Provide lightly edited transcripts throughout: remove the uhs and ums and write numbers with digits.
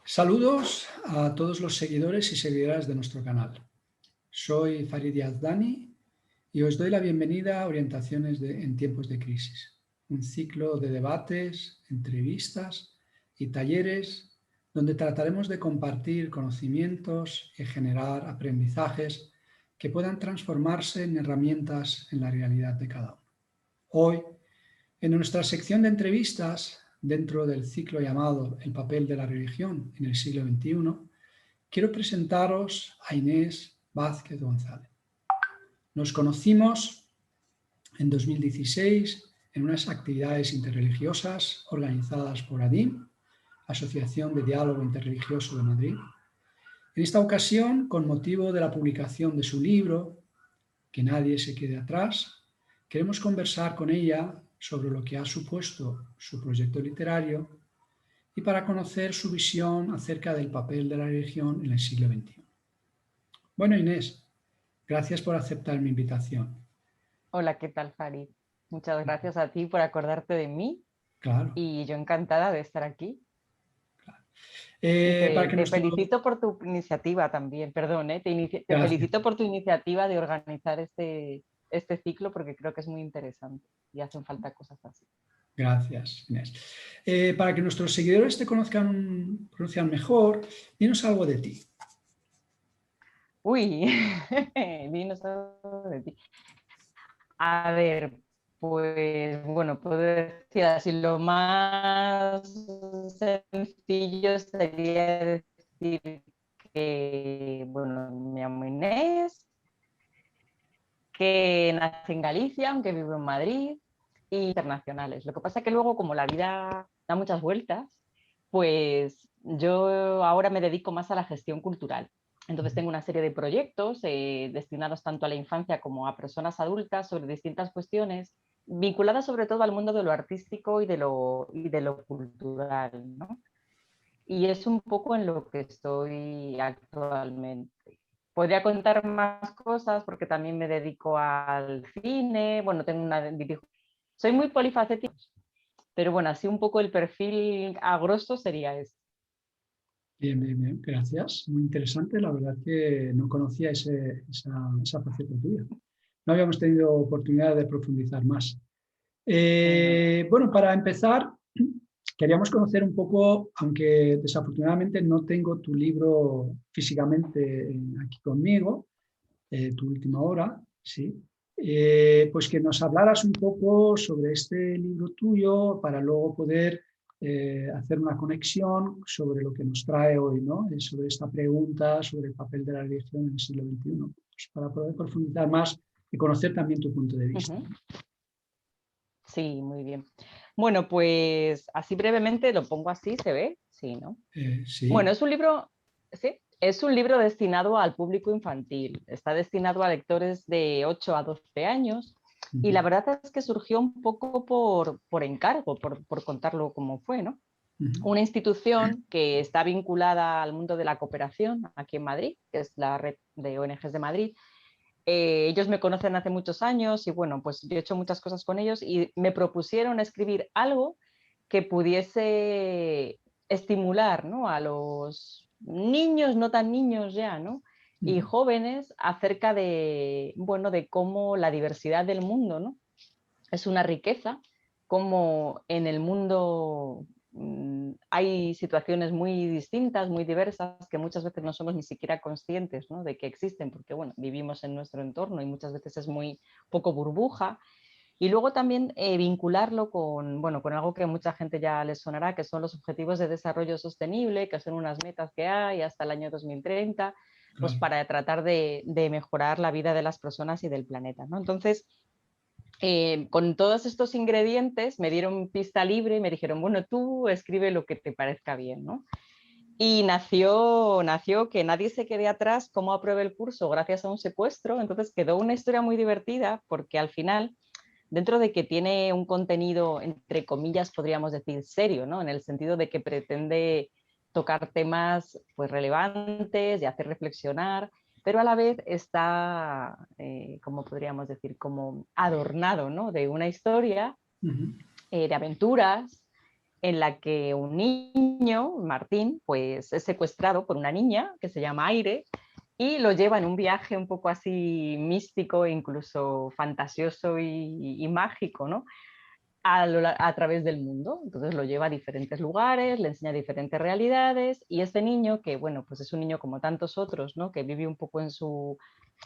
Saludos a todos los seguidores y seguidoras de nuestro canal. Soy Farid Yazdani y os doy la bienvenida a Orientaciones en tiempos de crisis, un ciclo de debates, entrevistas y talleres donde trataremos de compartir conocimientos y generar aprendizajes que puedan transformarse en herramientas en la realidad de cada uno. Hoy, en nuestra sección de entrevistas, dentro del ciclo llamado El papel de la religión en el siglo XXI, quiero presentaros a Inés Vázquez González. Nos conocimos en 2016 en unas actividades interreligiosas organizadas por ADIM, Asociación de Diálogo Interreligioso de Madrid. En esta ocasión, con motivo de la publicación de su libro, Que nadie se quede atrás, queremos conversar con ella sobre lo que ha supuesto su proyecto literario y para conocer su visión acerca del papel de la religión en el siglo XXI. Bueno, Inés, gracias por aceptar mi invitación. Hola, ¿qué tal, Farid? Muchas gracias a ti por acordarte de mí Claro, y yo encantada de estar aquí. claro. Y Para te, que te nuestro... felicito por tu iniciativa también, perdón, te Gracias, felicito por tu iniciativa de organizar este ciclo porque creo que es muy interesante y hacen falta cosas así. gracias, Inés. Para que nuestros seguidores te conozcan mejor, dinos algo de ti. Uy, dinos algo de ti. A ver, pues bueno, puedo decir así, lo más sencillo sería decir que, bueno, me llamo Inés, que nací en Galicia, aunque vivo en Madrid, e internacionales. Lo que pasa es que luego, como la vida da muchas vueltas, pues yo ahora me dedico más a la gestión cultural. Entonces tengo una serie de proyectos destinados tanto a la infancia como a personas adultas sobre distintas cuestiones, vinculadas sobre todo al mundo de lo artístico y de lo cultural, ¿no? Y es un poco en lo que estoy actualmente. Podría contar más cosas porque también me dedico al cine, bueno, soy muy polifacética, pero bueno, así un poco el perfil a grosso sería este. Bien, bien, bien, gracias. Muy interesante, la verdad que no conocía esa faceta tuya. No habíamos tenido oportunidad de profundizar más. Ujú. Bueno, para empezar, queríamos conocer un poco, aunque desafortunadamente no tengo tu libro físicamente aquí conmigo, tu última hora, sí, pues que nos hablaras un poco sobre este libro tuyo para luego poder hacer una conexión sobre lo que nos trae hoy, ¿no? Sobre esta pregunta sobre el papel de la religión en el siglo XXI, pues para poder profundizar más y conocer también tu punto de vista. Ujú. Sí, muy bien. Bueno, pues así brevemente lo pongo así, ¿se ve? Sí, ¿no? Bueno, Sí. es un libro, sí, es un libro destinado al público infantil. Está destinado a lectores de 8 a 12 años y la Uh-huh. verdad es que surgió un poco por encargo, por contarlo como fue, ¿no? Uh-huh. Una institución que está vinculada al mundo de la cooperación aquí en Madrid, que es la red de ONGs de Madrid. Ellos me conocen hace muchos años y bueno, pues yo he hecho muchas cosas con ellos y me propusieron escribir algo que pudiese estimular, ¿no?, a los niños, no tan niños ya, ¿no?, y Uh-huh. jóvenes acerca de, bueno, de cómo la diversidad del mundo, ¿no?, es una riqueza, cómo en el mundo hay situaciones muy distintas, muy diversas, que muchas veces no somos ni siquiera conscientes, ¿no?, de que existen, porque bueno, vivimos en nuestro entorno y muchas veces es muy poco burbuja. Y luego también vincularlo con, bueno, con algo que a mucha gente ya les sonará, que son los Objetivos de Desarrollo Sostenible, que son unas metas que hay hasta el año 2030, pues Claro. para tratar de mejorar la vida de las personas y del planeta, ¿no? Entonces, con todos estos ingredientes me dieron pista libre y me dijeron, bueno, tú escribe lo que te parezca bien, ¿no? Y nació Que nadie se quede atrás, cómo apruebe el curso gracias a un secuestro. Entonces quedó una historia muy divertida porque al final, dentro de que tiene un contenido, entre comillas, podríamos decir serio, ¿no?, en el sentido de que pretende tocar temas pues relevantes, de hacer reflexionar, pero a la vez está, como podríamos decir, como adornado, ¿no?, de una historia Uh-huh. de aventuras en la que un niño, Martín, pues es secuestrado por una niña que se llama Aire y lo lleva en un viaje un poco así místico, incluso fantasioso y mágico, ¿no? A través del mundo. Entonces lo lleva a diferentes lugares, le enseña diferentes realidades y este niño, que bueno, pues es un niño como tantos otros, ¿no? Que vive un poco en su,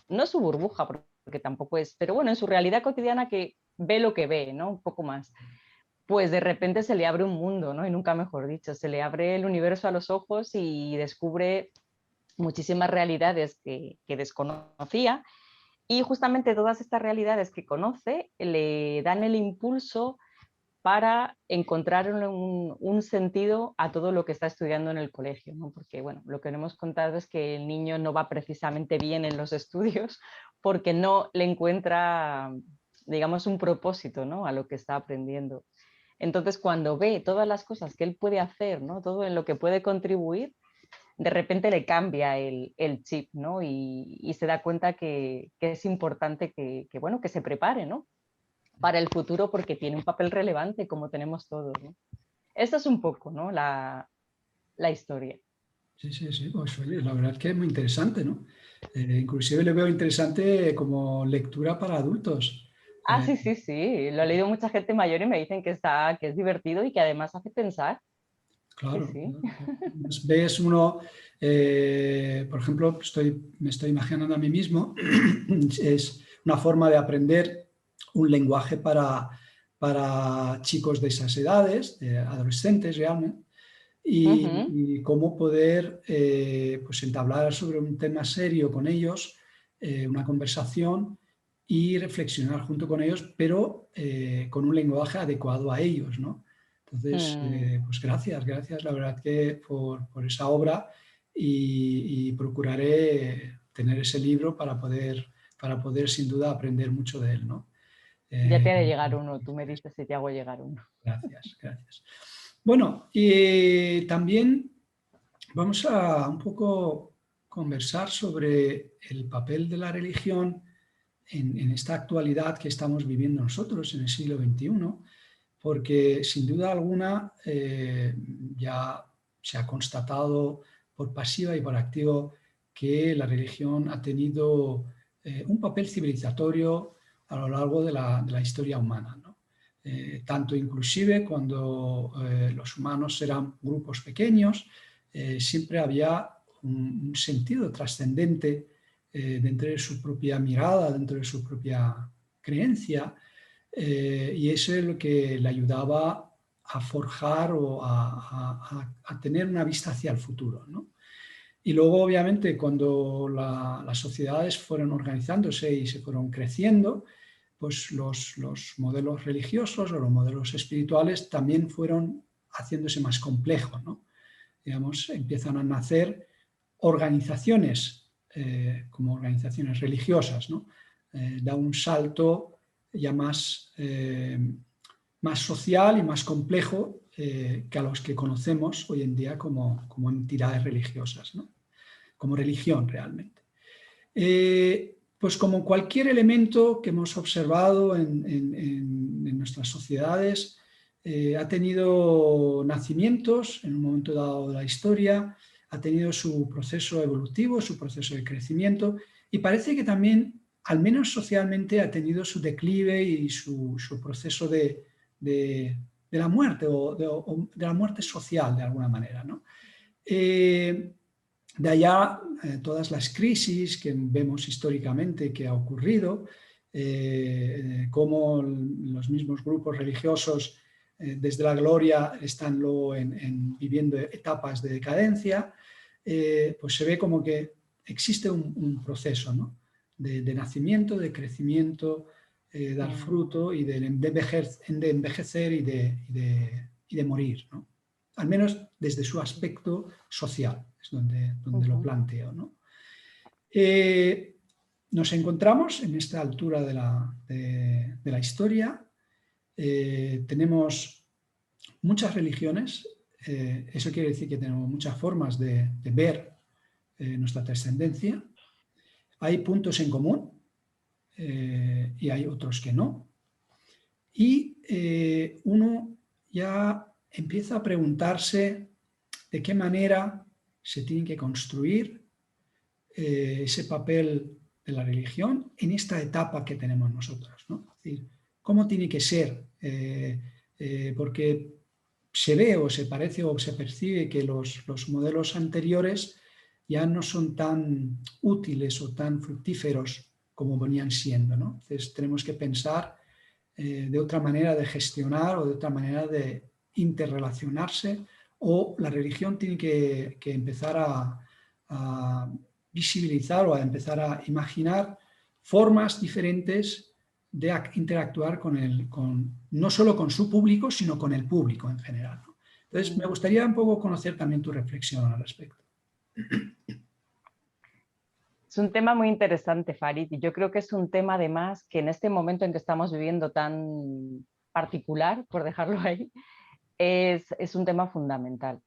no su burbuja, porque tampoco es, pero bueno, en su realidad cotidiana que ve lo que ve, ¿no? Un poco más. Pues de repente se le abre un mundo, ¿no? Y nunca mejor dicho, se le abre el universo a los ojos y descubre muchísimas realidades que desconocía y justamente todas estas realidades que conoce le dan el impulso para encontrar un sentido a todo lo que está estudiando en el colegio, ¿no? Porque bueno, lo que no hemos contado es que el niño no va precisamente bien en los estudios porque no le encuentra, digamos, un propósito, ¿no? A lo que está aprendiendo. Entonces, cuando ve todas las cosas que él puede hacer, ¿no? Todo en lo que puede contribuir, de repente le cambia el chip, ¿no? Y se da cuenta que es importante bueno, que se prepare, ¿no? Para el futuro porque tiene un papel relevante como tenemos todos, ¿no? Esto es un poco, ¿no? La historia. Sí, sí, sí, pues oye, la verdad que es muy interesante, ¿no? Inclusive le veo interesante como lectura para adultos. Ah, Eh, sí, sí, sí. Lo ha leído mucha gente mayor y me dicen que es divertido y que además hace pensar. Sí, claro, sí. pues ves uno, por ejemplo, me estoy imaginando a mí mismo, es una forma de aprender un lenguaje para chicos de esas edades, adolescentes realmente, Ujú. y cómo poder pues entablar sobre un tema serio con ellos, una conversación y reflexionar junto con ellos, pero con un lenguaje adecuado a ellos, ¿no? Entonces, Mm. pues gracias la verdad que por esa obra y procuraré tener ese libro para poder sin duda aprender mucho de él, ¿no? Ya Eh, te haré llegar uno. Tú me dices si te hago llegar uno. gracias, gracias. Bueno, y también vamos a un poco conversar sobre el papel de la religión en esta actualidad que estamos viviendo nosotros en el siglo XXI, porque sin duda alguna ya se ha constatado por pasiva y por activo que la religión ha tenido un papel civilizatorio a lo largo de la historia humana, ¿no? Tanto inclusive cuando los humanos eran grupos pequeños, siempre había un sentido trascendente dentro de su propia mirada, dentro de su propia creencia, y eso es lo que le ayudaba a forjar o a tener una vista hacia el futuro, ¿no? Y luego, obviamente, cuando las sociedades fueron organizándose y se fueron creciendo, pues los modelos religiosos o los modelos espirituales también fueron haciéndose más complejos, ¿no? Digamos, empiezan a nacer organizaciones como organizaciones religiosas, ¿no? Da un salto ya más social y más complejo que a los que conocemos hoy en día como entidades religiosas, ¿no? Como religión realmente. Pues como cualquier elemento que hemos observado en nuestras sociedades, ha tenido nacimientos en un momento dado de la historia, ha tenido su proceso evolutivo, su proceso de crecimiento y parece que también, al menos socialmente, ha tenido su declive y su proceso de la muerte o de la muerte social de alguna manera, ¿no? De allá todas las crisis que vemos históricamente que ha ocurrido, cómo los mismos grupos religiosos desde la gloria están luego viviendo etapas de decadencia, pues se ve como que existe un proceso, ¿no? de nacimiento, de crecimiento, dar Mm. fruto y de envejecer y de morir, ¿no? Al menos desde su aspecto social, es donde lo Ujú. planteo, ¿no? Nos encontramos en esta altura de la historia, tenemos muchas religiones, eso quiere decir que tenemos muchas formas de ver nuestra trascendencia, hay puntos en común y hay otros que no, y uno ya empieza a preguntarse de qué manera se tiene que construir ese papel de la religión en esta etapa que tenemos nosotros, ¿no? Es decir, ¿cómo tiene que ser? Porque se ve o se parece o se percibe que los modelos anteriores ya no son tan útiles o tan fructíferos como venían siendo, ¿no? Entonces tenemos que pensar de otra manera de gestionar o de otra manera de interrelacionarse, o la religión tiene que empezar a visibilizar o a empezar a imaginar formas diferentes de interactuar no solo con su público, sino con el público en general, ¿no? Entonces, me gustaría un poco conocer también tu reflexión al respecto. Es un tema muy interesante, Farid, y yo creo que es un tema además que en este momento en que estamos viviendo tan particular, por dejarlo ahí, es un tema fundamental.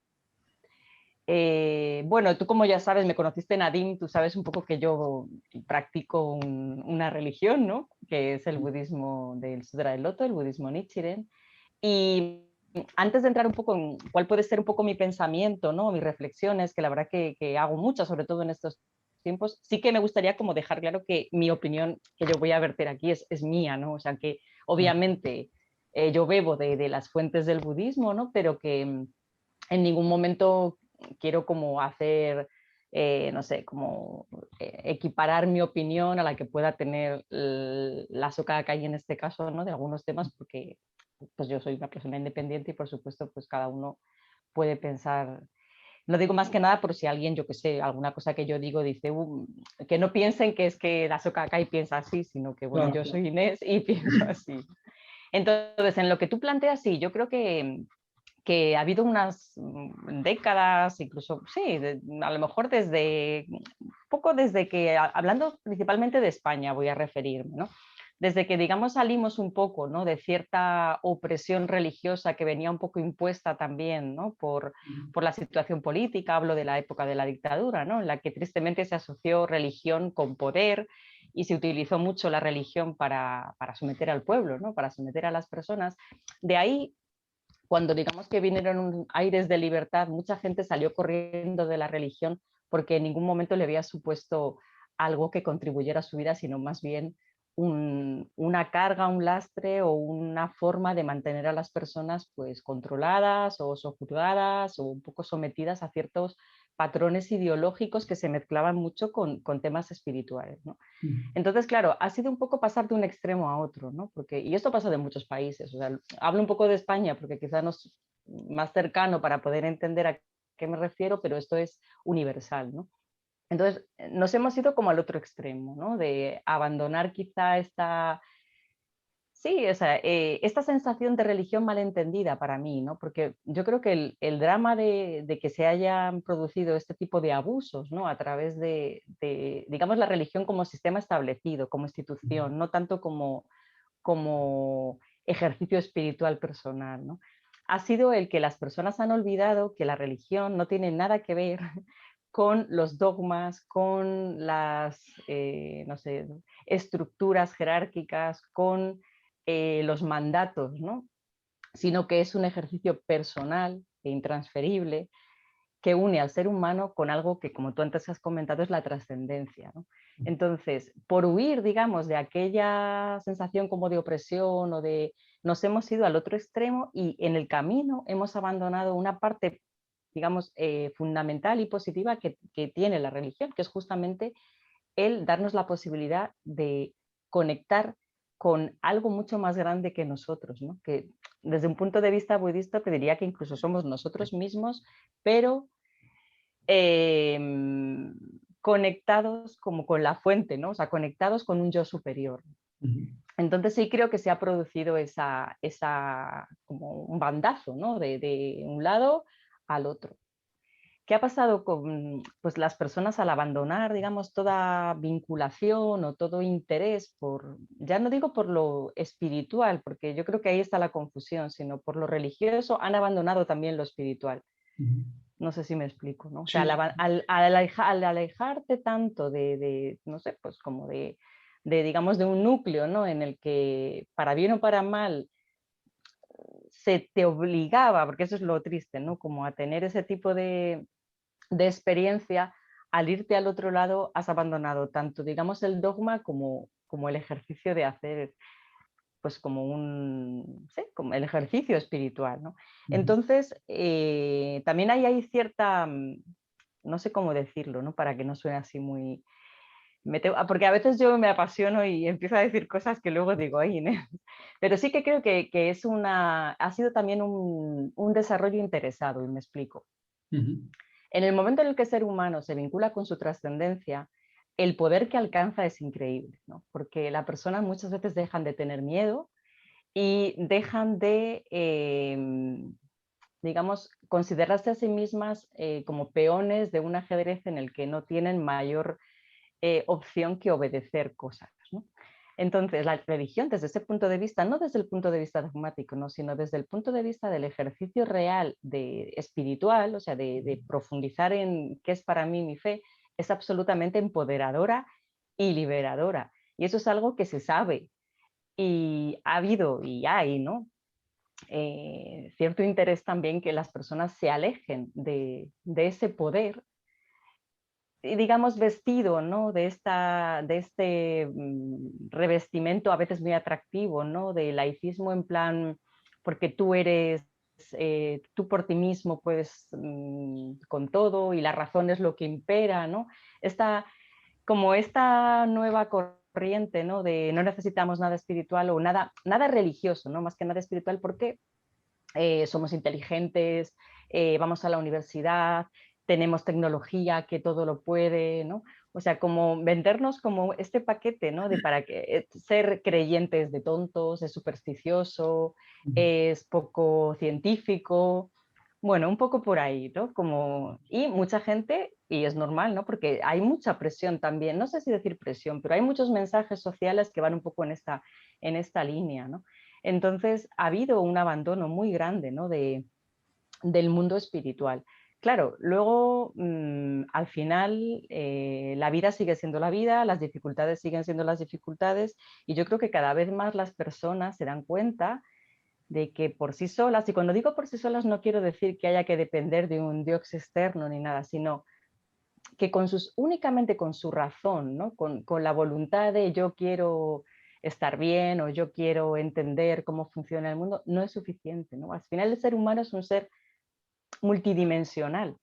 Bueno, tú como ya sabes, me conociste en Adim, tú sabes un poco que yo practico una religión, ¿no? Que es el budismo del Sudra del Loto, el budismo Nichiren. Y antes de entrar un poco en cuál puede ser un poco mi pensamiento, ¿no? Mis reflexiones, que la verdad que hago muchas, sobre todo en estos tiempos, sí que me gustaría como dejar claro que mi opinión que yo voy a verter aquí es mía, ¿no? O sea, que obviamente yo bebo de las fuentes del budismo, ¿no? Pero que en ningún momento quiero como hacer, no sé, como equiparar mi opinión a la que pueda tener la Soka Gakkai en este caso, ¿no? De algunos temas, porque pues yo soy una persona independiente y por supuesto pues cada uno puede pensar. No digo más que nada por si alguien, yo que sé, alguna cosa que yo digo dice, que no piensen que es que la Soka Gakkai piensa así, sino que bueno, Claro, yo claro. soy Inés y pienso así. Entonces, en lo que tú planteas, sí, yo creo que ha habido unas décadas, incluso, sí, a lo mejor desde, poco desde que, hablando principalmente de España voy a referirme, ¿no? Desde que, digamos, salimos un poco, ¿no? De cierta opresión religiosa que venía un poco impuesta también, ¿no? Por la situación política, hablo de la época de la dictadura, ¿no? En la que tristemente se asoció religión con poder y se utilizó mucho la religión para someter al pueblo, ¿no? Para someter a las personas. De ahí, cuando digamos que vinieron aires de libertad, mucha gente salió corriendo de la religión porque en ningún momento le había supuesto algo que contribuyera a su vida, sino más bien una carga, un lastre o una forma de mantener a las personas pues controladas o sojuzgadas o un poco sometidas a ciertos patrones ideológicos que se mezclaban mucho con temas espirituales, ¿no? Entonces, claro, ha sido un poco pasar de un extremo a otro, ¿no? Porque, y esto pasa de muchos países, o sea, hablo un poco de España porque quizás nos más cercano para poder entender a qué me refiero, pero esto es universal, ¿no? Entonces, nos hemos ido como al otro extremo, ¿no? De abandonar quizá sí, o sea, esta sensación de religión malentendida para mí, ¿no? Porque yo creo que el drama de que se hayan producido este tipo de abusos, ¿no? A través de, digamos, la religión como sistema establecido, como institución, no tanto como ejercicio espiritual personal, ¿no? Ha sido el que las personas han olvidado que la religión no tiene nada que ver con los dogmas, con las, no sé, estructuras jerárquicas, con los mandatos, ¿no? Sino que es un ejercicio personal e intransferible que une al ser humano con algo que, como tú antes has comentado, es la trascendencia, ¿no? Entonces, por huir, digamos, de aquella sensación como de opresión o de nos hemos ido al otro extremo y en el camino hemos abandonado una parte, digamos, fundamental y positiva que tiene la religión, que es justamente el darnos la posibilidad de conectar con algo mucho más grande que nosotros, ¿no? Que desde un punto de vista budista te diría que incluso somos nosotros mismos, pero eh, conectados como con la fuente, ¿no? O sea, conectados con un yo superior. Entonces sí creo que se ha producido como un bandazo, ¿no? De un lado al otro. ¿Qué ha pasado con pues, las personas al abandonar, digamos, toda vinculación o todo interés por, ya no digo por lo espiritual, porque yo creo que ahí está la confusión, sino por lo religioso, han abandonado también lo espiritual? No sé si me explico, ¿no? O sea, Sí, sí. al alejarte tanto no sé, pues como digamos, de un núcleo, ¿no? En el que, para bien o para mal, se te obligaba, porque eso es lo triste, ¿no? Como a tener ese tipo de experiencia, al irte al otro lado has abandonado tanto, digamos, el dogma como el ejercicio de hacer, pues como sí, como el ejercicio espiritual, ¿no? Ujú. Entonces, también hay cierta, no sé cómo decirlo, ¿no? Para que no suene así muy... porque a veces yo me apasiono y empiezo a decir cosas que luego digo, ay, Inés". Pero sí que creo que ha sido también un desarrollo interesado, y me explico. Ujú. En el momento en el que el ser humano se vincula con su trascendencia, el poder que alcanza es increíble, ¿no? Porque las personas muchas veces dejan de tener miedo y dejan de, digamos, considerarse a sí mismas como peones de un ajedrez en el que no tienen mayor opción que obedecer cosas, ¿no? Entonces, la religión desde ese punto de vista, no desde el punto de vista dogmático, ¿no? Sino desde el punto de vista del ejercicio real de espiritual, o sea, de profundizar en qué es para mí mi fe, es absolutamente empoderadora y liberadora. Y eso es algo que se sabe y ha habido y hay, ¿no? Cierto interés también que las personas se alejen de ese poder y digamos, vestido, ¿no? De este revestimiento a veces muy atractivo, ¿no? De laicismo en plan, porque tú eres, tú por ti mismo puedes con todo y la razón es lo que impera, ¿no? Como esta nueva corriente, ¿no? De no necesitamos nada espiritual o nada religioso, ¿no? Más que nada espiritual porque somos inteligentes, vamos a la universidad, tenemos tecnología que todo lo puede, ¿no? O sea, como vendernos como este paquete, ¿no? De para que ser creyentes de tontos, es supersticioso, Ujú. es poco científico, bueno, un poco por ahí, ¿no? Y mucha gente, y es normal, ¿no? Porque hay mucha presión también, no sé si decir presión, pero hay muchos mensajes sociales que van un poco en esta línea, ¿no? Entonces, ha habido un abandono muy grande, ¿no? Del mundo espiritual. Claro, luego al final la vida sigue siendo la vida, las dificultades siguen siendo las dificultades y yo creo que cada vez más las personas se dan cuenta de que por sí solas, y cuando digo por sí solas no quiero decir que haya que depender de un Dios externo ni nada, sino que únicamente con su razón, ¿no? Con la voluntad de yo quiero estar bien o yo quiero entender cómo funciona el mundo, no es suficiente, ¿no? Al final el ser humano es un ser multidimensional,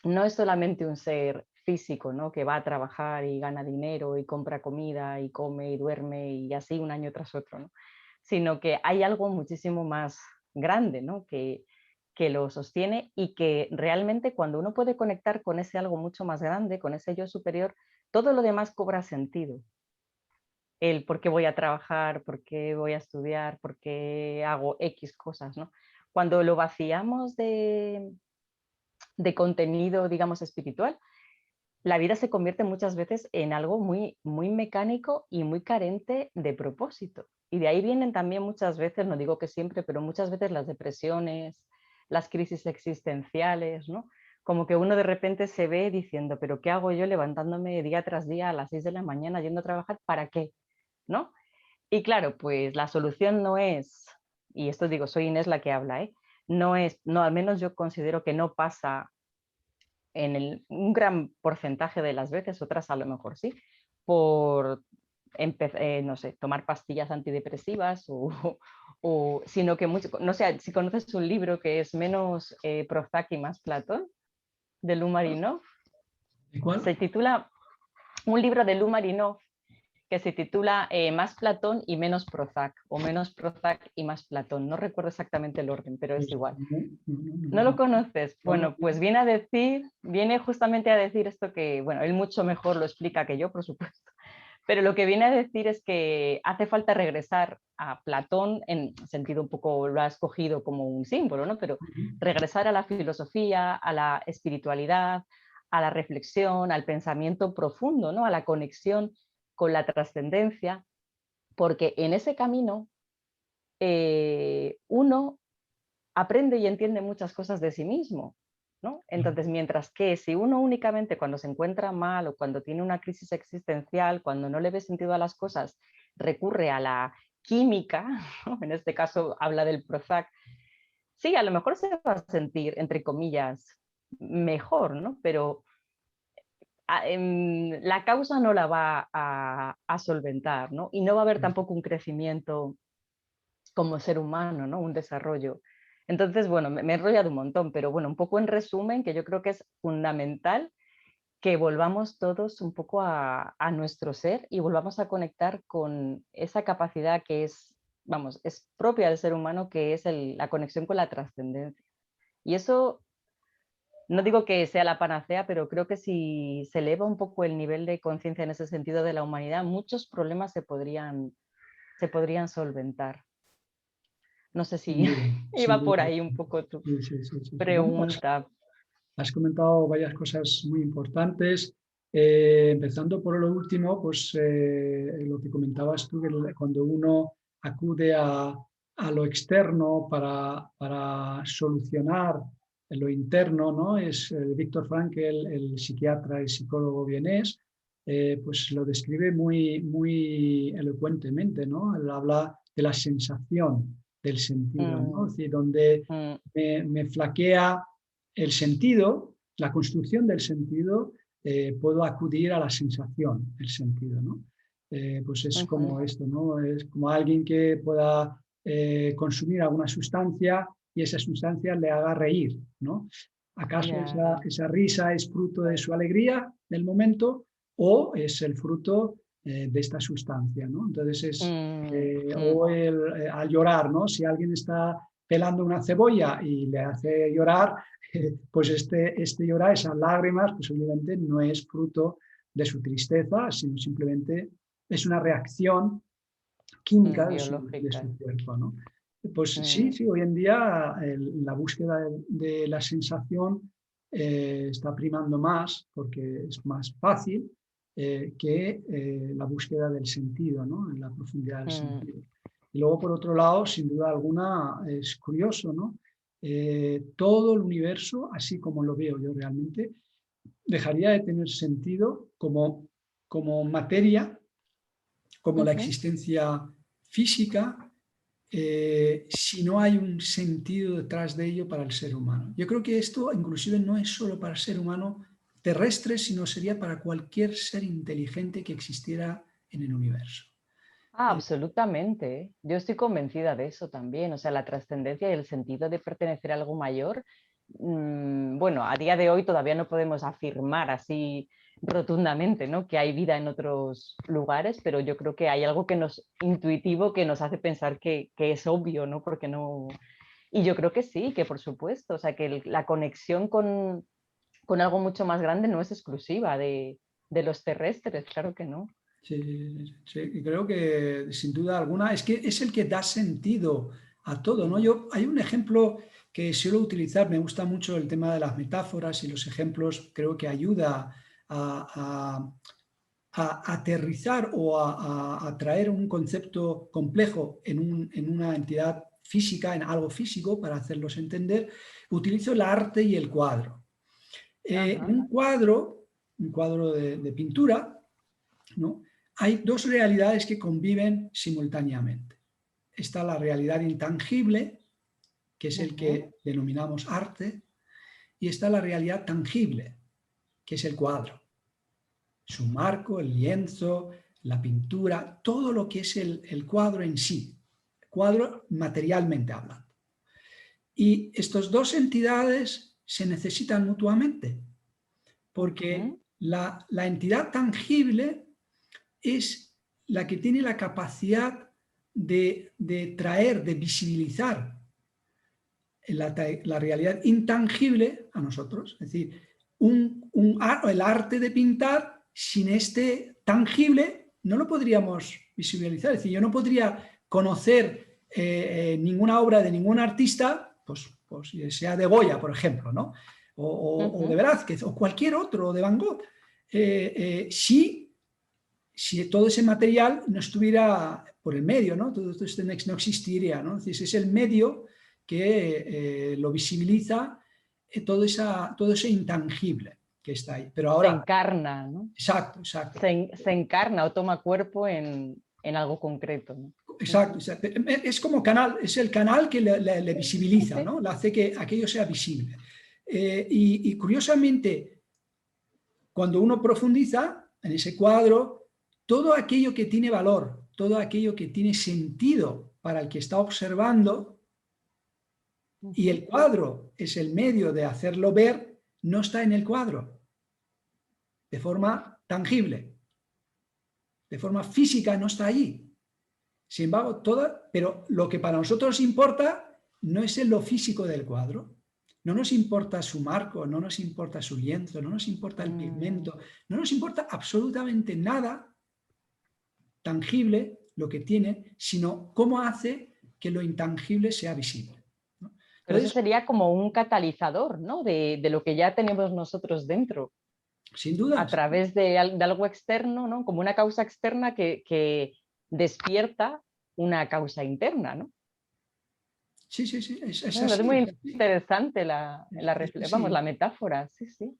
no es solamente un ser físico, ¿no? Que va a trabajar y gana dinero y compra comida y come y duerme y así un año tras otro, ¿no? Sino que hay algo muchísimo más grande, ¿no? Que lo sostiene y que realmente cuando uno puede conectar con ese algo mucho más grande, con ese yo superior, todo lo demás cobra sentido. El por qué voy a trabajar, por qué voy a estudiar, por qué hago X cosas, ¿no? Cuando lo vaciamos de contenido, digamos, espiritual, la vida se convierte muchas veces en algo muy mecánico y muy carente de propósito. Y de ahí vienen también muchas veces, no digo que siempre, pero muchas veces las depresiones, las crisis existenciales, ¿no? Como que uno de repente se ve diciendo, pero ¿qué hago yo levantándome día tras día a las 6 de la mañana yendo a trabajar? ¿Para qué? ¿No? Y claro, pues la solución no es, y esto digo, soy Inés la que habla, ¿eh? No, al menos yo considero que no pasa un gran porcentaje de las veces, otras a lo mejor sí, por no sé, tomar pastillas antidepresivas sino que no sé si conoces un libro que es menos Prozac y más Platón, de Lou Marinov. ¿Y cuál? Se titula un libro de Lou Marinov que se titula Más Platón y menos Prozac, o menos Prozac y más Platón. No recuerdo exactamente el orden, pero es Pues igual. no, no ¿No lo lo conozco. conoces? No, no, Bueno, pues viene justamente a decir esto que, bueno, él mucho mejor lo explica que yo, por supuesto, pero lo que viene a decir es que hace falta regresar a Platón, en sentido un poco lo ha escogido como un símbolo, ¿no? Pero no. regresar a la filosofía, a la espiritualidad, a la reflexión, al pensamiento profundo, ¿no? A la conexión con la trascendencia, porque en ese camino uno aprende y entiende muchas cosas de sí mismo, ¿no? Entonces, mientras que si uno únicamente cuando se encuentra mal o cuando tiene una crisis existencial, cuando no le ve sentido a las cosas, recurre a la química, ¿no? En este caso habla del Prozac, sí, a lo mejor se va a sentir, entre comillas, mejor, ¿no? Pero la causa no la va a solventar, ¿no? Y no va a haber tampoco un crecimiento como ser humano, ¿no? Un desarrollo. Entonces, bueno, me he enrollado un montón, pero bueno, un poco en resumen, que yo creo que es fundamental que volvamos todos un poco a nuestro ser y volvamos a conectar con esa capacidad que es, vamos, es propia del ser humano, que es la conexión con la trascendencia. Y eso, no digo que sea la panacea, pero creo que si se eleva un poco el nivel de conciencia en ese sentido de la humanidad, muchos problemas se podrían solventar. No sé si Sin duda, sin iba por duda. ahí un poco tu Sí, sí, sí, sí, sí. Bueno, pregunta. has comentado varias cosas muy importantes. Empezando por lo último, pues lo que comentabas tú, que cuando uno acude a lo externo para solucionar lo interno, ¿no? Es Viktor Frankl, el psiquiatra y psicólogo vienés, pues lo describe muy, muy elocuentemente, ¿no? Él habla de la sensación del sentido, ¿no? Mm, Es decir, donde mm, me flaquea el sentido, la construcción del sentido, puedo acudir a la sensación del sentido, ¿no? Pues es ujú, como esto, ¿no? Es como alguien que pueda consumir alguna sustancia y esa sustancia le haga reír, ¿no? ¿Acaso ya, esa risa es fruto de su alegría del momento o es el fruto de esta sustancia, ¿no? Entonces mm, mm, o al llorar, ¿no? Si alguien está pelando una cebolla y le hace llorar, pues este llorar, esas lágrimas, posiblemente no es fruto de su tristeza, sino simplemente es una reacción química de biológica. su cuerpo, ¿no? Pues sí, Mm, sí, hoy en día la búsqueda de la sensación está primando más porque es más fácil que la búsqueda del sentido, ¿no? En la profundidad del mm, sentido. Y luego, por otro lado, sin duda alguna, es curioso, ¿no? Todo el universo, así como lo veo yo realmente, dejaría de tener sentido como materia, como la ujú. existencia física, si no hay un sentido detrás de ello para el ser humano. Yo creo que esto inclusive no es solo para el ser humano terrestre, sino sería para cualquier ser inteligente que existiera en el universo. Eh, Absolutamente. ¿Eh? Yo estoy convencida de eso también. O sea, la trascendencia y el sentido de pertenecer a algo mayor. Bueno, a día de hoy todavía no podemos afirmar así rotundamente, ¿no? Que hay vida en otros lugares, pero yo creo que hay algo que nos intuitivo que nos hace pensar que es obvio, ¿no? Porque no. Y yo creo que sí, que por supuesto. O sea, que la conexión con algo mucho más grande no es exclusiva de los terrestres, claro que no. Sí, sí, creo que sin duda alguna es que es el que da sentido a todo, ¿no? Mm, Hay un ejemplo que suelo utilizar, me gusta mucho el tema de las metáforas y los ejemplos, creo que ayuda a aterrizar o a traer un concepto complejo en una entidad física, en algo físico, para hacerlos entender. Utilizo el arte y el cuadro. En ajá, un cuadro de pintura, ¿no? Hay dos realidades que conviven simultáneamente. Está la realidad intangible, que es el ujú, que denominamos arte, y está la realidad tangible, que es el cuadro. Su marco, el lienzo, la pintura, todo lo que es el cuadro en sí, cuadro materialmente hablando. Y estas dos entidades se necesitan mutuamente, porque ujú. la entidad tangible es la que tiene la capacidad de traer, de visibilizar la realidad intangible a nosotros. Es decir, el arte de pintar sin este tangible no lo podríamos visualizar. Es decir, yo no podría conocer ninguna obra de ningún artista, pues sea de Goya, por ejemplo, ¿no? O de Ujú. Velázquez, o cualquier otro, de Van Gogh, si todo ese material no estuviera por el medio, ¿no? Todo esto no existiría, ¿no? Entonces es el medio que lo visibiliza todo ese intangible que está ahí. Pero Se ahora, encarna, ¿no? exacto, exacto. Se encarna o toma cuerpo en algo concreto, ¿no? exacto. Es como canal, es el canal que le visibiliza, Sí. ¿no? Le hace que aquello sea visible. Y curiosamente, cuando uno profundiza en ese cuadro, todo aquello que tiene valor, todo aquello que tiene sentido para el que está observando, y el cuadro es el medio de hacerlo ver, no está en el cuadro, de forma tangible, de forma física no está allí. Sin embargo, pero lo que para nosotros importa no es en lo físico del cuadro. No nos importa su marco, no nos importa su lienzo, no nos importa el pigmento, no nos importa absolutamente nada tangible lo que tiene, sino cómo hace que lo intangible sea visible, ¿no? Pero eso Entonces, sería como un catalizador, ¿no? De lo que ya tenemos nosotros dentro, sin a dudas, través de algo externo, ¿no? Como una causa externa que despierta una causa interna, ¿no? sí, sí, sí, es Me parece así, es muy así, interesante es vamos, la así. metáfora, sí, sí.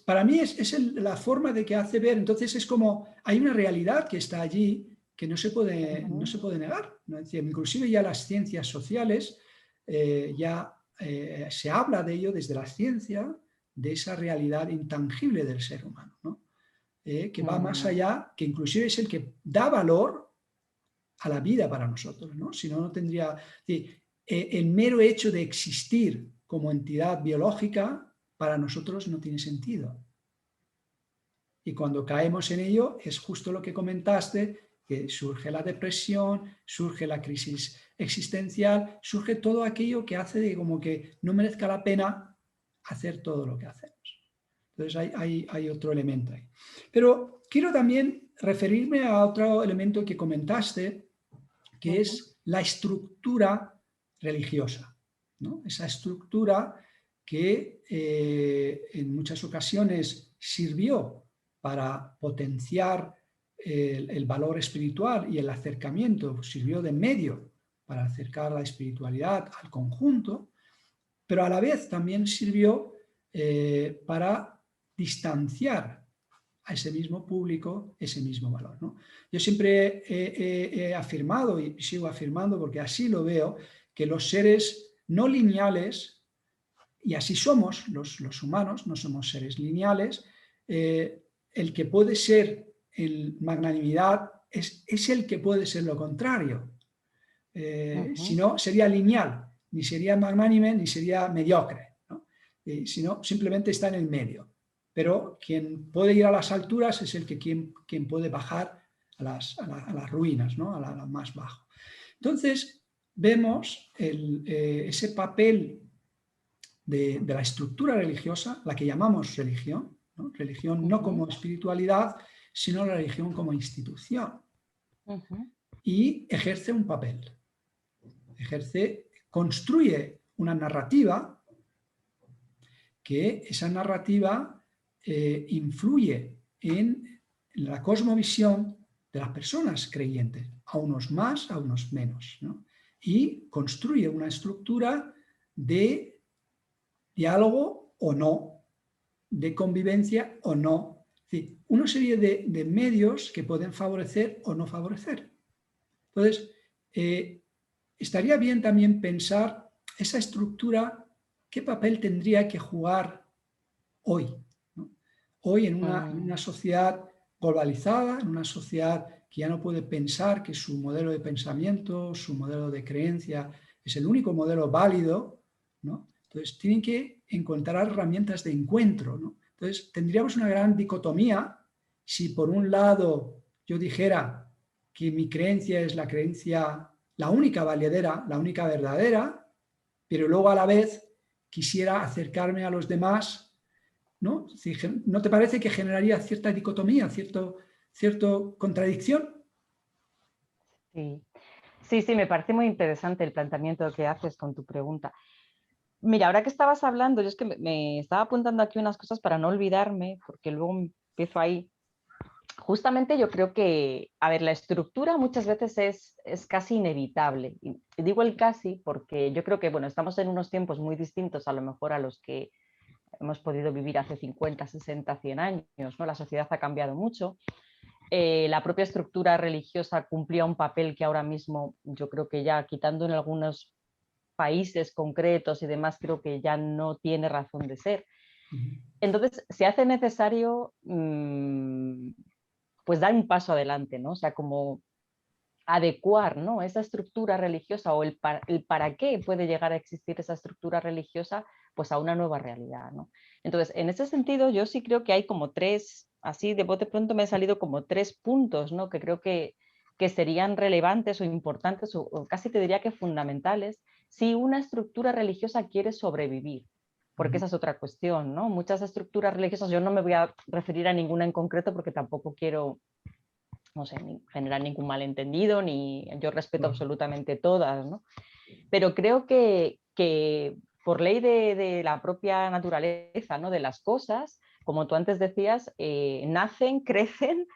Para mí es la forma de que hace ver, entonces es como, hay una realidad que está allí que no se puede negar, ¿no? Es decir, inclusive ya las ciencias sociales, se habla de ello desde la ciencia, de esa realidad intangible del ser humano, ¿no? Que va más allá, que inclusive es el que da valor a la vida para nosotros, ¿no? Si no, no tendría... Es decir, el mero hecho de existir como entidad biológica para nosotros no tiene sentido. Y cuando caemos en ello es justo lo que comentaste, que surge la depresión, surge la crisis existencial, surge todo aquello que hace de como que no merezca la pena hacer todo lo que hacemos. Entonces hay otro elemento ahí. Pero quiero también referirme a otro elemento que comentaste, que es la estructura religiosa, ¿no? Esa estructura que en muchas ocasiones sirvió para potenciar el valor espiritual y el acercamiento, sirvió de medio para acercar la espiritualidad al conjunto, pero a la vez también sirvió para distanciar a ese mismo público ese mismo valor, ¿no? Yo siempre he afirmado y sigo afirmando porque así lo veo, que los seres no lineales, y así somos los humanos, no somos seres lineales, el que puede ser el magnanimidad es el que puede ser lo contrario. Si no, sería lineal, ni sería magnánime ni sería mediocre, ¿no? Sino simplemente está en el medio. Pero quien puede ir a las alturas es el que quien puede bajar a las ruinas, ¿no? A la más bajo. Entonces, vemos ese papel de la estructura religiosa, la que llamamos religión, ¿no? Religión no como espiritualidad, sino la religión como institución. Y ejerce un papel. Construye una narrativa que esa narrativa influye en la cosmovisión de las personas creyentes, a unos más, a unos menos, ¿no? Y construye una estructura de diálogo o no, de convivencia o no. Es decir, una serie de medios que pueden favorecer o no favorecer. Entonces, estaría bien también pensar esa estructura, qué papel tendría que jugar hoy, ¿no? Hoy en una sociedad globalizada, en una sociedad que ya no puede pensar que su modelo de pensamiento, su modelo de creencia es el único modelo válido, ¿no? Entonces tienen que encontrar herramientas de encuentro, ¿no? Entonces tendríamos una gran dicotomía si por un lado yo dijera que mi creencia es la creencia, la única valedera, la única verdadera, pero luego a la vez quisiera acercarme a los demás, ¿no? ¿No te parece que generaría cierta dicotomía, cierto contradicción? Sí. Sí, sí, me parece muy interesante el planteamiento que haces con tu pregunta. Mira, ahora que estabas hablando, yo es que me estaba apuntando aquí unas cosas para no olvidarme, porque luego empiezo ahí. Justamente yo creo que, a ver, la estructura muchas veces es casi inevitable. Y digo el casi porque yo creo que, bueno, estamos en unos tiempos muy distintos a lo mejor a los que hemos podido vivir hace 50, 60, 100 años, ¿no? La sociedad ha cambiado mucho. La propia estructura religiosa cumplía un papel que ahora mismo yo creo que ya, quitando en algunos países concretos y demás, creo que ya no tiene razón de ser. Entonces se hace necesario pues dar un paso adelante, ¿no? O sea, como adecuar, ¿no?, esa estructura religiosa o el para qué puede llegar a existir esa estructura religiosa pues a una nueva realidad, ¿no? Entonces, en ese sentido, yo sí creo que hay como tres, así de bote pronto me han salido como tres puntos, ¿no?, que creo que serían relevantes o importantes o casi te diría que fundamentales si una estructura religiosa quiere sobrevivir. Porque esa es otra cuestión, ¿no? Muchas estructuras religiosas, yo no me voy a referir a ninguna en concreto porque tampoco quiero, no sé, ni generar ningún malentendido, ni yo respeto absolutamente todas, ¿no? Pero creo que por ley de la propia naturaleza, ¿no?, de las cosas, como tú antes decías, nacen, crecen,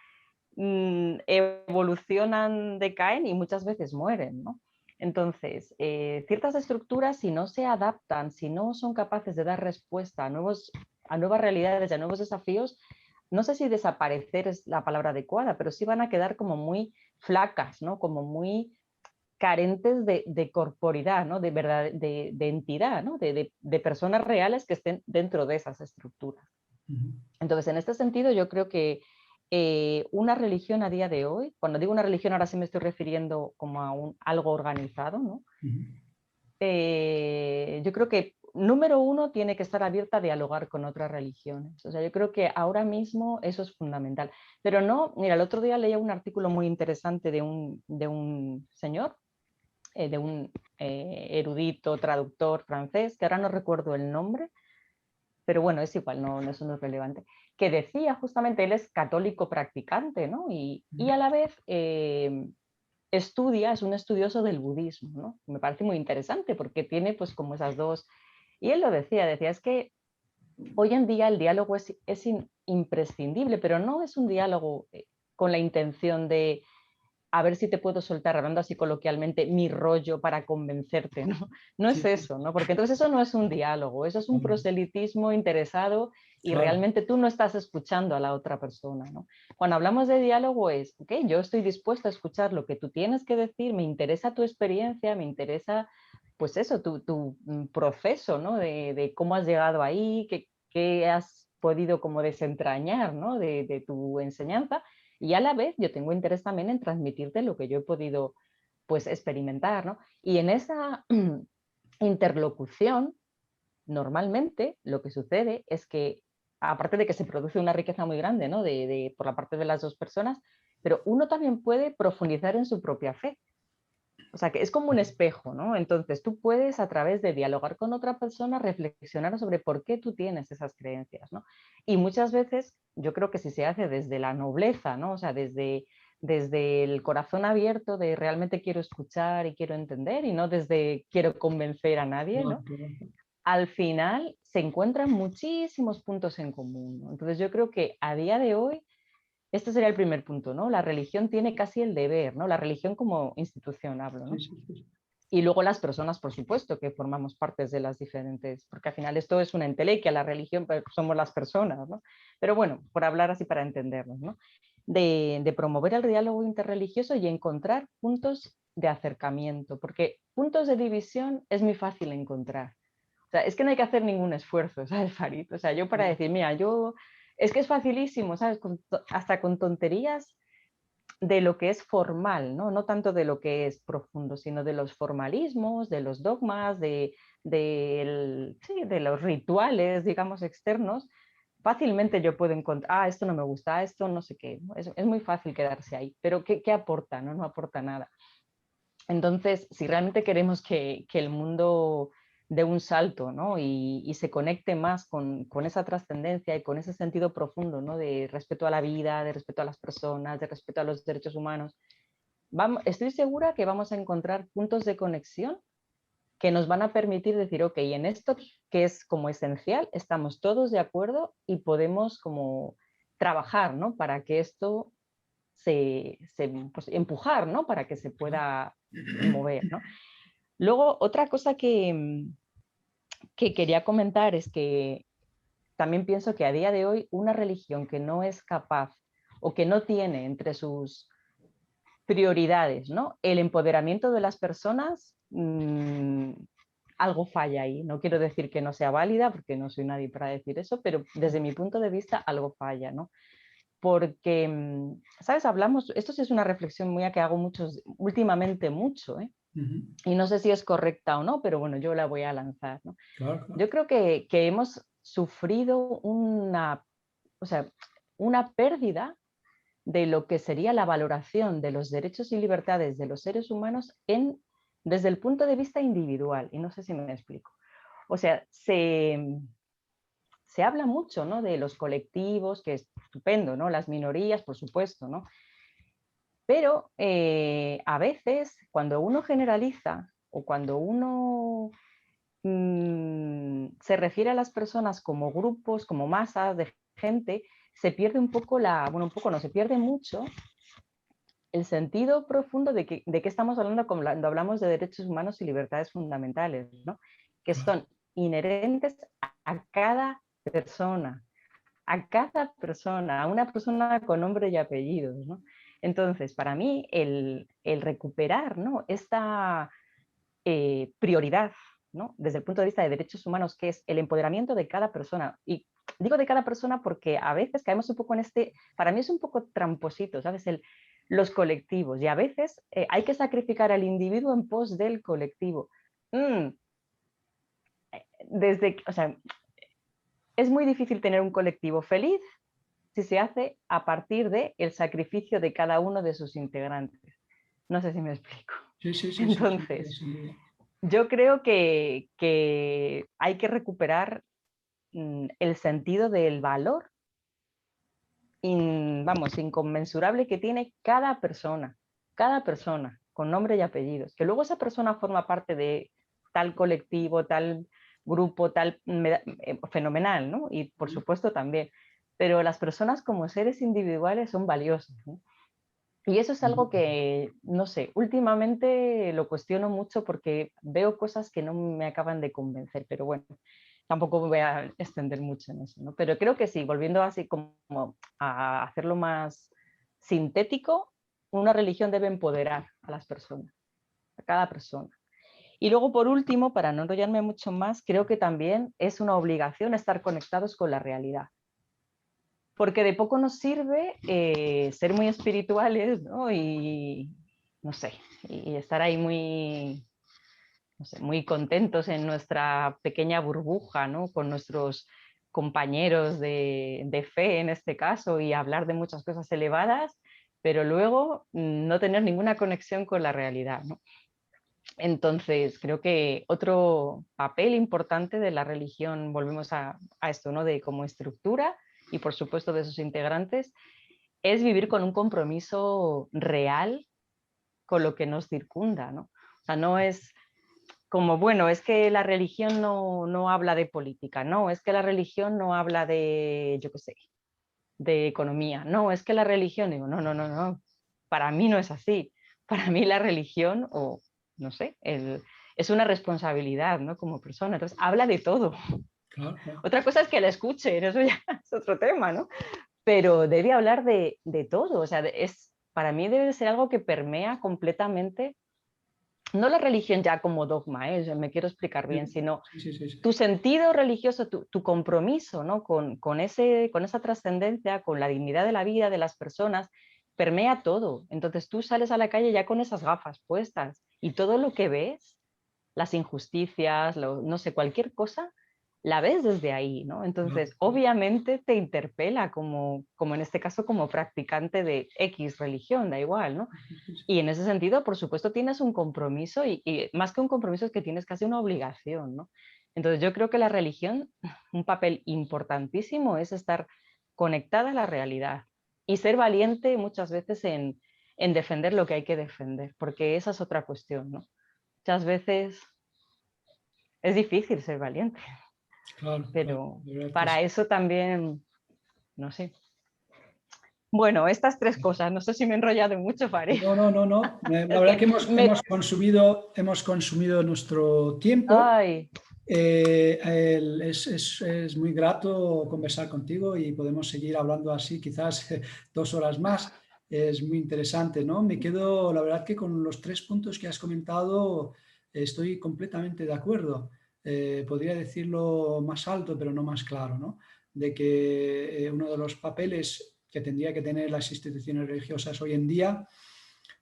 evolucionan, decaen y muchas veces mueren, ¿no? Entonces, ciertas estructuras, si no se adaptan, si no son capaces de dar respuesta a nuevas realidades y a nuevos desafíos, no sé si desaparecer es la palabra adecuada, pero sí van a quedar como muy flacas, ¿no?, como muy carentes de corporidad, ¿no?, de, verdad, de entidad, ¿no?, de personas reales que estén dentro de esas estructuras. Entonces, en este sentido, yo creo que una religión a día de hoy, cuando digo una religión, ahora sí me estoy refiriendo como a algo organizado, ¿no? Yo creo que número uno tiene que estar abierta a dialogar con otras religiones. O sea, yo creo que ahora mismo eso es fundamental. Pero no, mira, el otro día leía un artículo muy interesante de un señor, de un erudito traductor francés, que ahora no recuerdo el nombre, pero bueno, es igual, no, eso no es relevante, que decía justamente, él es católico practicante, ¿no? Y a la vez estudia, es un estudioso del budismo, ¿no? Me parece muy interesante porque tiene pues como esas dos, y él lo decía, es que hoy en día el diálogo es imprescindible, pero no es un diálogo con la intención de a ver si te puedo soltar, hablando así coloquialmente, mi rollo para convencerte, ¿no? No es Sí, eso, ¿no? Porque entonces eso no es un diálogo, eso es un proselitismo interesado y claro. realmente tú no estás escuchando a la otra persona, ¿no? Cuando hablamos de diálogo es, ok, yo estoy dispuesto a escuchar lo que tú tienes que decir, me interesa tu experiencia, me interesa, pues eso, tu proceso, ¿no? De cómo has llegado ahí, qué has podido como desentrañar, ¿no?, de tu enseñanza, y a la vez yo tengo interés también en transmitirte lo que yo he podido pues experimentar, ¿no? Y en esa interlocución, normalmente lo que sucede es que, aparte de que se produce una riqueza muy grande, ¿no?, por la parte de las dos personas, pero uno también puede profundizar en su propia fe. O sea, que es como un espejo, ¿no? Entonces tú puedes, a través de dialogar con otra persona, reflexionar sobre por qué tú tienes esas creencias, ¿no? Y muchas veces yo creo que si se hace desde la nobleza, ¿no? O sea, desde el corazón abierto de realmente quiero escuchar y quiero entender y no desde quiero convencer a nadie, Claro, ¿no? claro. Al final se encuentran muchísimos puntos en común, ¿no? Entonces yo creo que a día de hoy este sería el primer punto, ¿no? La religión tiene casi el deber, ¿no? La religión como institución hablo, Sí, ¿no? sí, sí. Y luego las personas, por supuesto, que formamos partes de las diferentes, porque al final esto es una entelequia, la religión, pero somos las personas, ¿no? Pero bueno, por hablar así para entendernos, ¿no? De promover el diálogo interreligioso y encontrar puntos de acercamiento, porque puntos de división es muy fácil encontrar. O sea, es que no hay que hacer ningún esfuerzo, ¿sabes, Farid? O sea, yo para decir, mira, es que es facilísimo, ¿sabes? Hasta con tonterías de lo que es formal, ¿no? No tanto de lo que es profundo, sino de los formalismos, de los dogmas, sí, de los rituales, digamos, externos. Fácilmente yo puedo encontrar, esto no me gusta, esto no sé qué, ¿no? Es muy fácil quedarse ahí, pero ¿qué aporta? ¿No? No aporta nada. Entonces, si realmente queremos que el mundo dé un salto, ¿no?, y se conecte más con esa trascendencia y con ese sentido profundo, ¿no?, de respeto a la vida, de respeto a las personas, de respeto a los derechos humanos, estoy segura que vamos a encontrar puntos de conexión que nos van a permitir decir, ok, en esto que es como esencial, estamos todos de acuerdo y podemos como trabajar, ¿no?, para que esto pues, empujar, ¿no?, para que se pueda mover, ¿no? Luego, otra cosa que quería comentar es que también pienso que a día de hoy una religión que no es capaz o que no tiene entre sus prioridades, ¿no? El empoderamiento de las personas, algo falla ahí. No quiero decir que no sea válida, porque no soy nadie para decir eso, pero desde mi punto de vista algo falla, ¿no? Porque, ¿sabes? Hablamos, esto sí es una reflexión muy que hago últimamente mucho, ¿eh? Y no sé si es correcta o no, pero bueno, yo la voy a lanzar, ¿no? Claro, claro. Yo creo que hemos sufrido o sea, una pérdida de lo que sería la valoración de los derechos y libertades de los seres humanos desde el punto de vista individual. Y no sé si me explico. O sea, se habla mucho, ¿no?, de los colectivos, que es estupendo, ¿no?, las minorías, por supuesto, ¿no? Pero a veces, cuando uno generaliza o cuando uno se refiere a las personas como grupos, como masas de gente, se pierde un poco bueno, un poco no, se pierde mucho el sentido profundo de qué estamos hablando cuando hablamos de derechos humanos y libertades fundamentales, ¿no? Que Claro. son inherentes a cada persona, a una persona con nombre y apellidos, ¿no? Entonces, para mí, el recuperar, ¿no?, esta prioridad, ¿no?, desde el punto de vista de derechos humanos, que es el empoderamiento de cada persona. Y digo de cada persona porque a veces caemos un poco para mí es un poco tramposito, ¿sabes? Los colectivos. Y a veces hay que sacrificar al individuo en pos del colectivo. O sea, es muy difícil tener un colectivo feliz si se hace a partir del sacrificio de cada uno de sus integrantes. No sé si me explico. Sí, sí, sí, sí, sin duda, Entonces, sin duda. yo creo que hay que recuperar el sentido del valor, vamos, inconmensurable que tiene cada persona, con nombre y apellidos. Que luego esa persona forma parte de tal colectivo, tal grupo, fenomenal, ¿no? Y por supuesto también. Pero las personas como seres individuales son valiosas, ¿no? Y eso es algo que, no sé, últimamente lo cuestiono mucho porque veo cosas que no me acaban de convencer, pero bueno, tampoco me voy a extender mucho en eso, ¿no? Pero creo que sí, volviendo así como a hacerlo más sintético, una religión debe empoderar a las personas, a cada persona. Y luego, por último, para no enrollarme mucho más, creo que también es una obligación estar conectados con la realidad. Porque de poco nos sirve ser muy espirituales, ¿no? Y no sé, y estar ahí muy, no sé, muy contentos en nuestra pequeña burbuja, ¿no?, con nuestros compañeros de fe en este caso, y hablar de muchas cosas elevadas, pero luego no tener ninguna conexión con la realidad, ¿no? Entonces, creo que otro papel importante de la religión, volvemos a esto, ¿no?, de como estructura y por supuesto de sus integrantes, es vivir con un compromiso real con lo que nos circunda, ¿no? O sea, no es como, bueno, es que la religión no habla de política, no, es que la religión no habla de, yo qué sé, de economía, no, es que la religión, digo, no, para mí no es así. Para mí la religión, o no sé, es una responsabilidad, ¿no?, como persona, entonces habla de todo. Claro, claro. Otra cosa es que la escuchen, eso ya es otro tema, ¿no? Pero debe hablar de todo, o sea, para mí debe de ser algo que permea completamente, no la religión ya como dogma, me quiero explicar bien, Sí, sino sí, sí, sí. tu sentido religioso, tu compromiso, ¿no?, con esa trascendencia, con la dignidad de la vida de las personas, permea todo. Entonces tú sales a la calle ya con esas gafas puestas y todo lo que ves, las injusticias, no sé, cualquier cosa, la ves desde ahí, ¿no? Claro, Entonces, claro. obviamente te interpela como en este caso, como practicante de X religión, da igual, ¿no? Sí, sí, sí. Y en ese sentido, por supuesto, tienes un compromiso y más que un compromiso es que tienes casi una obligación, ¿no? Entonces, yo creo que la religión, un papel importantísimo es estar conectada a la realidad y ser valiente muchas veces en defender lo que hay que defender, porque esa es otra cuestión, ¿no? Muchas veces es difícil ser valiente, Claro, claro, pero de verdad que para sí. eso también, no sé. Bueno, estas tres cosas, no sé si me he enrollado mucho, Fari. No, no, no, no. La Es verdad que que hemos consumido nuestro tiempo. Ay, Es muy grato conversar contigo y podemos seguir hablando así quizás 2 horas más. Es muy interesante, ¿no? Me quedo, la verdad que con los 3 puntos que has comentado estoy completamente de acuerdo. Podría decirlo más alto, pero no más claro, ¿no? De que uno de los papeles que tendría que tener las instituciones religiosas hoy en día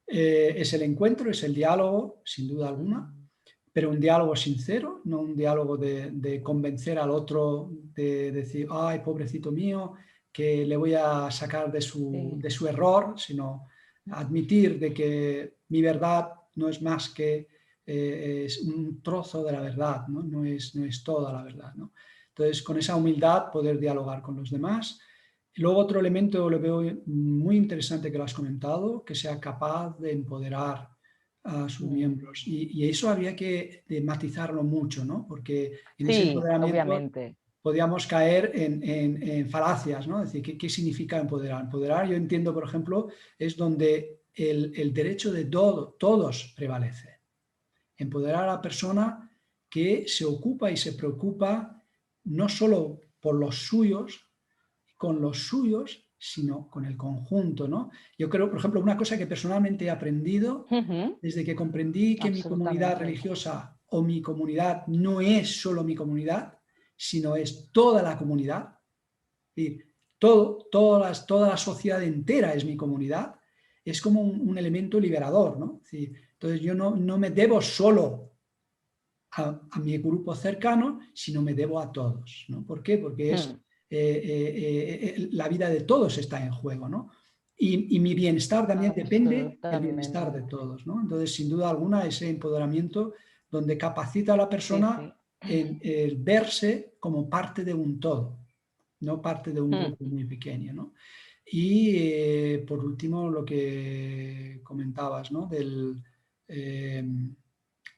es el encuentro, es el diálogo, sin duda alguna, pero un diálogo sincero, no un diálogo de convencer al otro, de decir, ay, pobrecito mío, que le voy a sacar de Sí. su error, sino admitir de que mi verdad no es más que es un trozo de la verdad, ¿no? No es toda la verdad, ¿no? Entonces, con esa humildad, poder dialogar con los demás. Y luego otro elemento lo veo muy interesante que lo has comentado, que sea capaz de empoderar a sus miembros. Y eso habría que matizarlo mucho, ¿no? Porque en ese Sí, empoderamiento obviamente. podríamos caer en falacias, ¿no? Es decir, ¿qué significa empoderar? Empoderar, yo entiendo, por ejemplo, es donde el derecho de todos prevalece. Empoderar a la persona que se ocupa y se preocupa no solo por los suyos, con los suyos, sino con el conjunto, ¿no? Yo creo, por ejemplo, una cosa que personalmente he aprendido Ujú, desde que comprendí que mi comunidad absolutamente. religiosa o mi comunidad no es solo mi comunidad, sino es toda la comunidad, es decir, toda la sociedad entera es mi comunidad, es como un elemento liberador, ¿no? Es decir, entonces yo no me debo solo a mi grupo cercano, sino me debo a todos, ¿no? ¿Por qué? Porque es Mm, la vida de todos está en juego, ¿no? Y mi bienestar también depende del bienestar de absolutamente. todos, ¿no? Entonces, sin duda alguna, ese empoderamiento donde capacita a la Sí, persona sí. en el verse como parte de un todo, no parte de un Mm, grupo muy pequeño, ¿no? Y por último, lo que comentabas, ¿no? Eh,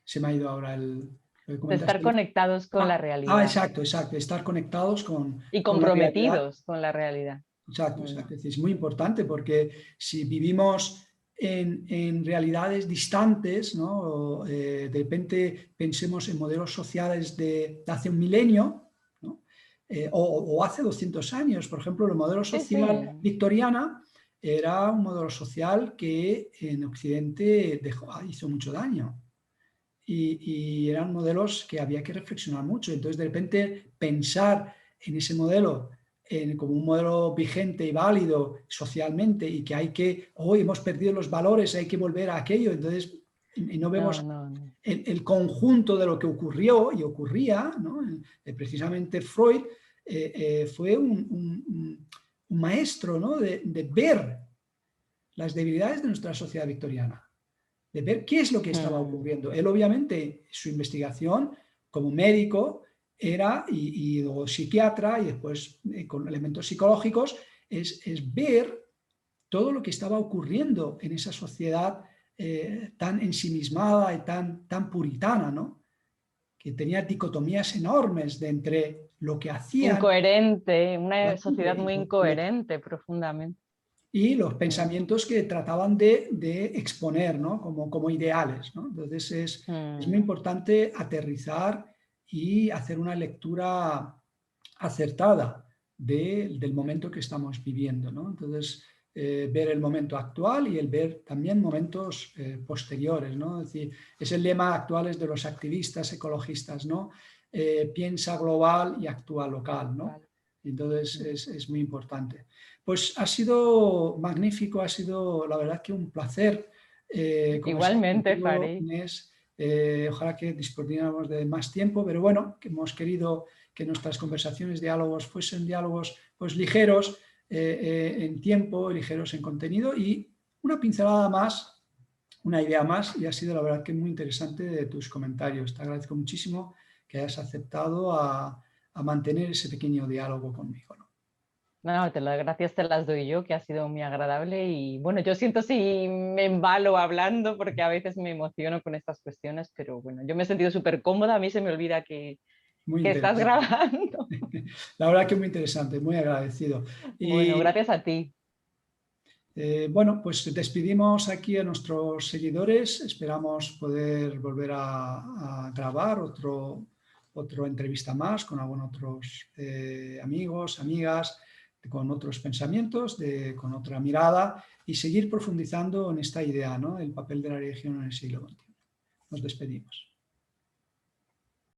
se me ha ido ahora lo que de estar comentaste. conectados con la realidad Exacto, exacto, estar conectados y con la realidad. comprometidos con la realidad. Exacto, Mm, exacto. Es muy importante porque si vivimos en realidades distantes, ¿no? O, de repente pensemos en modelos sociales de hace un milenio, ¿no? O hace 200 años. Por ejemplo, el modelo sí, sí. social victoriana era un modelo social que en Occidente hizo mucho daño. Y eran modelos que había que reflexionar mucho. Entonces, de repente, pensar en ese modelo como un modelo vigente y válido socialmente y que hay que, hoy hemos perdido los valores, hay que volver a aquello. Entonces, y no No, vemos no, no. el conjunto de lo que ocurrió y ocurría, ¿no? Precisamente Freud fue un maestro, ¿no? De ver las debilidades de nuestra sociedad victoriana, de ver qué es lo que estaba Mm, ocurriendo. Él obviamente, su investigación como médico era, y luego psiquiatra, y después con elementos psicológicos, es ver todo lo que estaba ocurriendo en esa sociedad tan ensimismada y tan puritana, ¿no? Que tenía dicotomías enormes de entre lo que hacían incoherente, una sociedad muy incoherente profundamente. y los Mm, pensamientos que trataban de exponer, ¿no? Como ideales, ¿no? Entonces es muy mm. importante aterrizar y hacer una lectura acertada del momento que estamos viviendo, ¿no? Entonces, ver el momento actual y el ver también momentos posteriores, ¿no? Es decir, es el lema actual de los activistas ecologistas, ¿no? Piensa global y actúa local, ¿no? Vale. Entonces, Mm. es muy importante. Pues ha sido magnífico, ha sido la verdad que un placer conversar Igualmente, contigo, Farid. Inés. Ojalá que disponiéramos de más tiempo, pero bueno, que hemos querido que nuestras conversaciones, diálogos, fuesen diálogos pues ligeros en tiempo, ligeros en contenido y una pincelada más, una idea más y ha sido la verdad que muy interesante de tus comentarios. Te agradezco muchísimo que hayas aceptado a mantener ese pequeño diálogo conmigo, ¿no? No, las gracias te las doy yo, que ha sido muy agradable y bueno, yo siento si me embalo hablando porque a veces me emociono con estas cuestiones, pero bueno, yo me he sentido súper cómoda, a mí se me olvida Muy que estás interesante. grabando. La verdad que muy interesante, muy agradecido. Bueno, Y gracias a ti. bueno, pues despedimos aquí a nuestros seguidores. Esperamos poder volver a grabar otra entrevista más con algunos otros amigos, amigas, con otros pensamientos, con otra mirada y seguir profundizando en esta idea, ¿no? El papel de la religión en el siglo XXI. Nos despedimos.